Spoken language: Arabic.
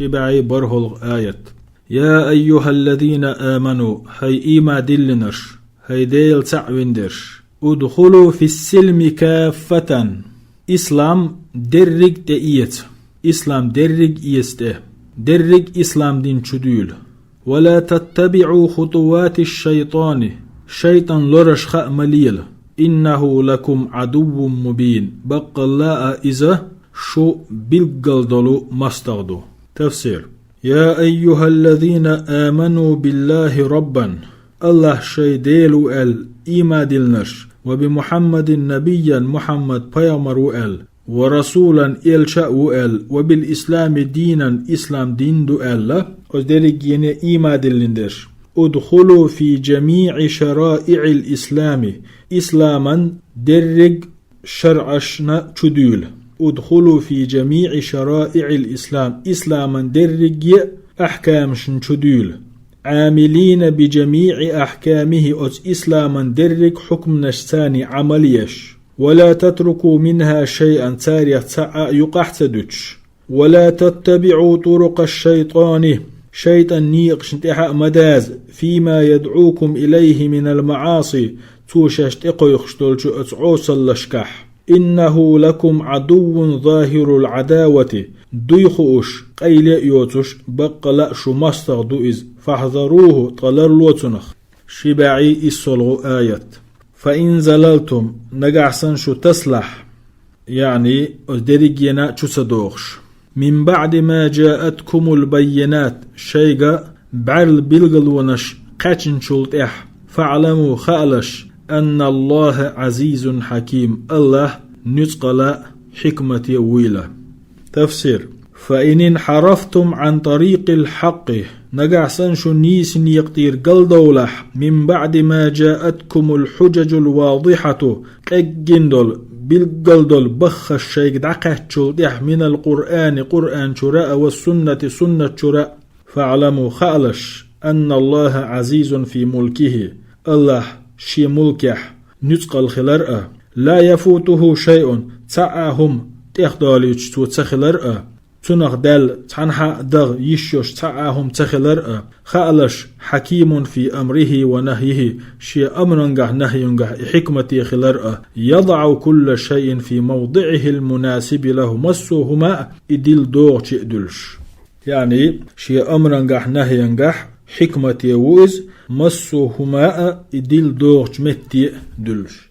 شبعي برهل آية يا أيها الذين آمنوا هي إيما دلنش هي ديل تعويندرش ادخلوا في السلم كافة إسلام درج تأيت إسلام درج إيسته درج إسلام دين شدول ولا تتبعوا خطوات الشيطان شيطان لرش خاء مليل إنه لكم عدو مبين بق الله إذا شو بالقلدلو مستغدو تفسير يا أيها الذين آمنوا بالله ربا الله شي ديلو إيما دلنش وبمحمد نبيا محمد بيامرو ورسولا شاء وبالإسلام دينا إسلام دين دو وذلك إيما دلندش ادخلوا في جميع شرائع الإسلام إسلاما درج شرعشنا تدول ادخلوا في جميع شرائع الإسلام إسلاما درج أحكام شدول عاملين بجميع أحكامه إسلاما درج حكم نشتاني عمليش ولا تتركوا منها شيئا تاريخ يقحتدش ولا تتبعوا طرق الشيطان شيطان نيقش انتحاء مداز فيما يدعوكم إليه من المعاصي توشش تقيخش تلشو اتعوص اللشكح إنه لكم عدو ظاهر العداوة ديخوش قيل يوتش بقلا شو مستغدو إذ فاحذروه طلر لوتنخ شبعي الصلغ آيات فإن زللتم نقعسن شو تسلح يعني أدريجينا شو صدوخش من بعد ما جاءتكم البينات شيغا بعل بلغلونش قاتن شلتح فاعلموا خالش أن الله عزيز حكيم الله نتقل حكمة ويلة تفسير فإن انحرفتم عن طريق الحق نقعسن شو نيسن يقتير قلدولح من بعد ما جاءتكم الحجج الواضحة قجندل بالقلدل بخ الشيك دعقات شلدح من القرآن قرآن شراء والسنة سنة شراء فاعلموا خالش أن الله عزيز في ملكه الله شي ملكح نتقل خلرأ لا يفوته شيء تعاهم تخداليش تو تخلرأ تنخ دل تنحى دغ يشوش تعاهم تخلرأ خالش حكيم في أمره ونهيه شي أمرنجه نهينجه حكمتي خلرأ يضع كل شيء في موضعه المناسب له مسوهما إدل دوغ تئدلش يعني شي أمرنجه نهينجه حكمتي وإز مسوهما إدل دوغ تمتي دلش